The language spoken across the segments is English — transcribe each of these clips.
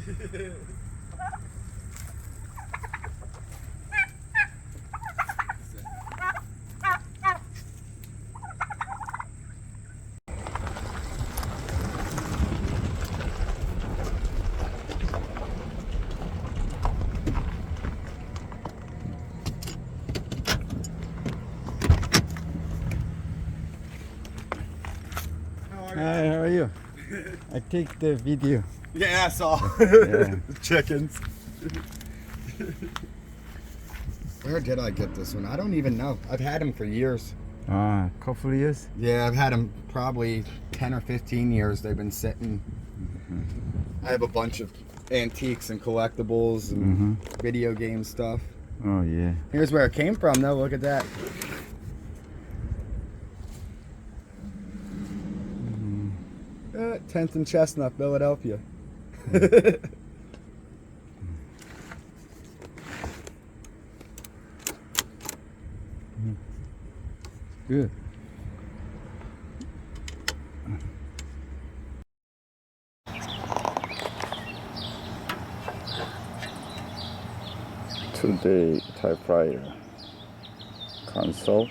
Hi, how are you? I take the video. Yeah, I saw. Yeah. Chickens. Where did I get this one? I don't even know. I've had them for years. Ah, couple of years? Yeah, I've had them probably 10 or 15 years. They've been sitting. I have a bunch of antiques and collectibles and video game stuff. Oh, yeah. Here's where it came from, though. Look at that. Mm-hmm. 10th and Chestnut, Philadelphia. Good. Today, Typewriter. Consul.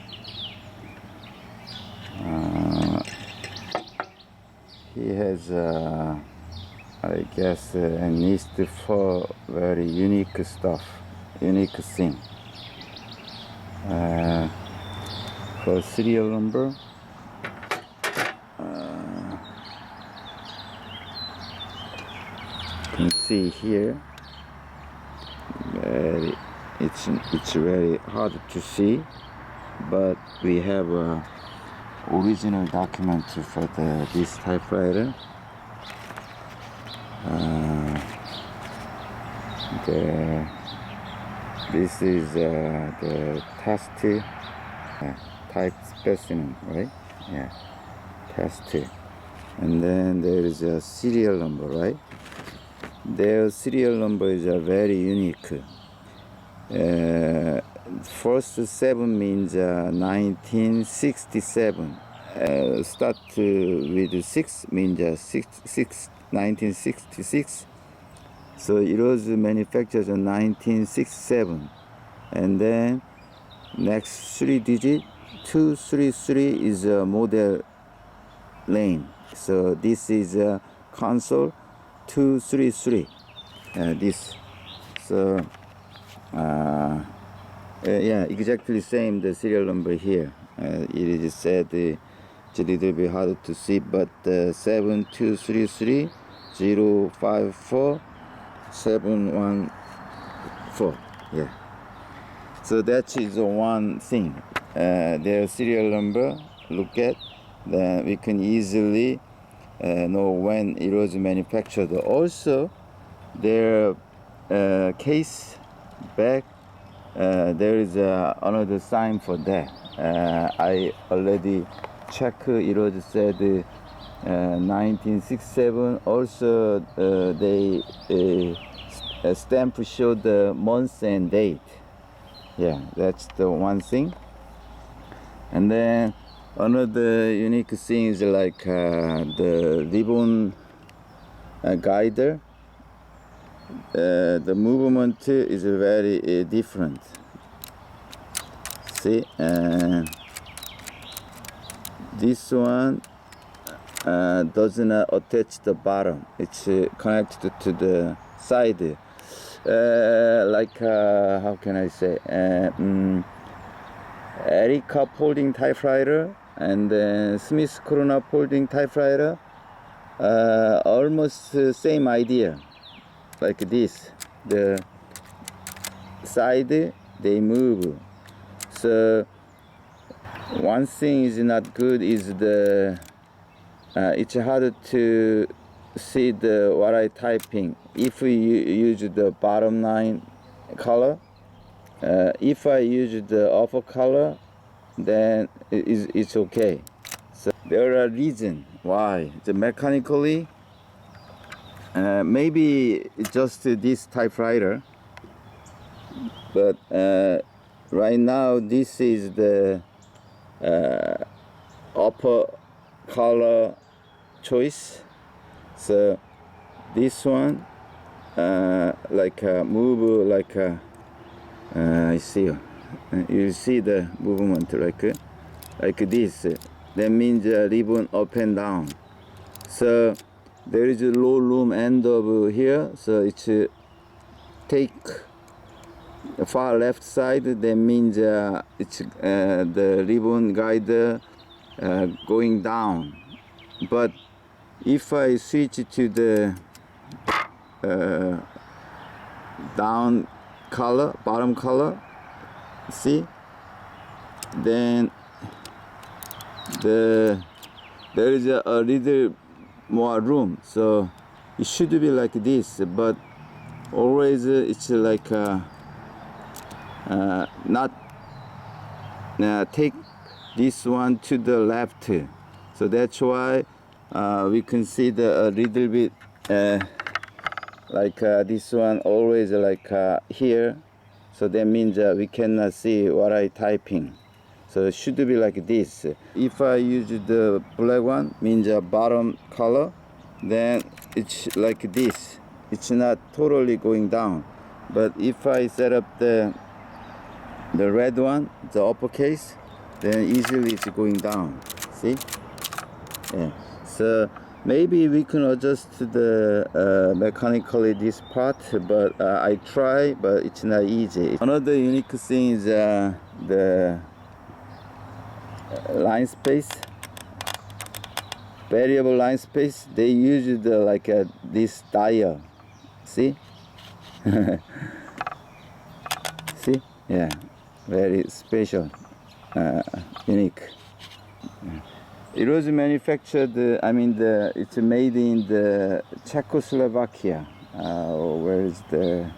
He has, I guess, a need for very unique stuff, unique thing. For serial number, you can see here. It's very hard to see, but we have a original document for this typewriter. This is the test type specimen, right? Yeah, test. And then there is a serial number, right? Their serial number is very unique. First 7 means 1967. Start with 6 means 1966. So it was manufactured in 1967. And then next 3 digit 233 is a model lane. So this is a Consul 233. This. So yeah, exactly same the serial number here. It is said it's a little bit hard to see, but 7233 054 714. Yeah. So that is one thing. Their serial number. Look at. Then we can easily know when it was manufactured. Also, their case back. There is another sign for that. I already checked. It was said 1967. Also, they stamp showed the month and date. Yeah, that's the one thing. And then another unique thing is like the ribbon guider. The movement is very different. See, this one does not attach the bottom. It's connected to the side. Like how can I say? Erica folding typewriter and Smith Corona folding typewriter. Almost same idea. Like this, the side they move. So one thing is not good is the it's hard to see the what I typing if we use the bottom line color. If I use the upper color, then it's okay. So there are reasons why the mechanically. Maybe just this typewriter, but right now this is the upper color choice. So this one move I see. You see the movement like this. That means ribbon up and down. So there is a low loom end over here. So it's take far left side. That means it's the ribbon guide going down. But if I switch to the down color, bottom color, see, then there is a little more room, so it should be like this, but always it's like not take this one to the left, so that's why we consider a little bit this one always here, so that means we cannot see what I typing. So it should be like this. If I use the black one, means bottom color, then it's like this. It's not totally going down. But if I set up the red one, the uppercase, then easily it's going down. See? Yeah. So maybe we can adjust the mechanically this part, but I try, but it's not easy. Another unique thing is the line space, variable line space. They use this dial. See? See? Yeah, very special, unique. It was manufactured, it's made in the Czechoslovakia. Where is the,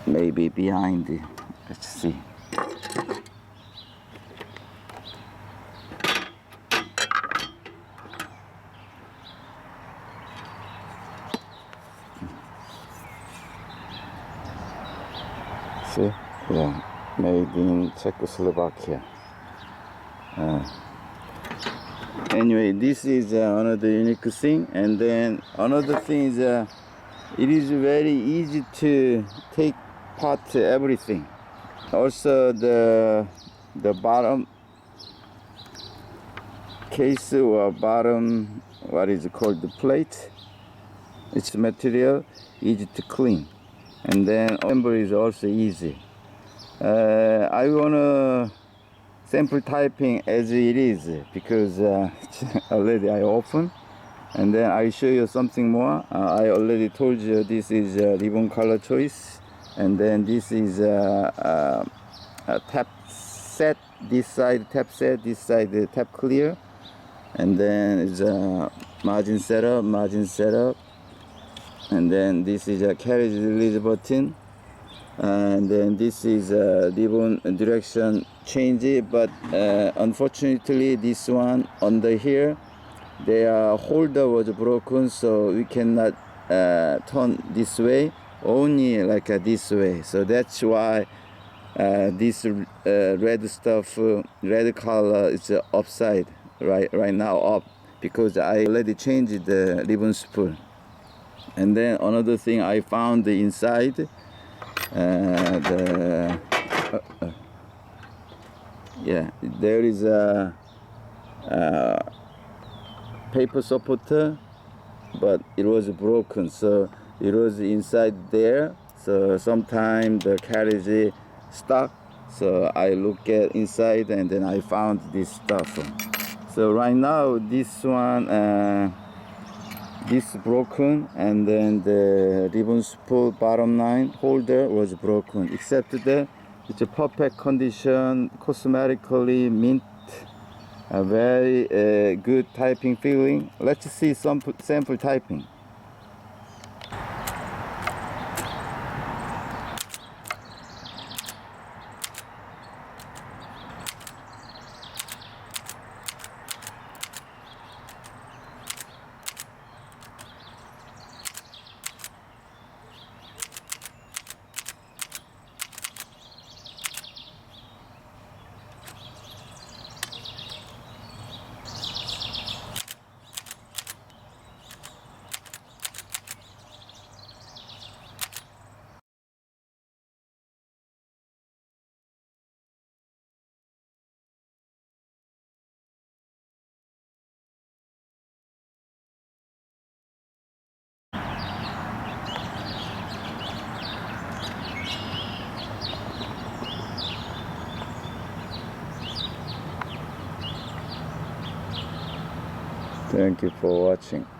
maybe behind, let's see. See? Yeah, made in Czechoslovakia. Anyway, this is another unique thing, and then another thing is it is very easy to take part to everything. Also the bottom case or bottom, what is it called, the plate, its material easy to clean, and then assembly is also easy. I wanna sample typing as it is, because already I open, and then I show you something more. I already told you this is ribbon color choice, and then this is a tap set, this side tap set, this side tap clear, and then it's a margin setup, and then this is a carriage release button, and then this is a ribbon direction change, but unfortunately this one under here, their holder was broken, so we cannot turn this way, only like this way. So that's why this red stuff, red color is upside right now up, because I already changed the ribbon spool. And then another thing I found inside, there is a paper supporter, but it was broken, so it was inside there. So sometimes the carriage stuck, so I look at inside, and then I found this stuff. So right now this one, this broken, and then the ribbon spool bottom line holder was broken, except that it's a perfect condition, cosmetically mint, a very good typing feeling. Let's see some sample typing. Thank you for watching.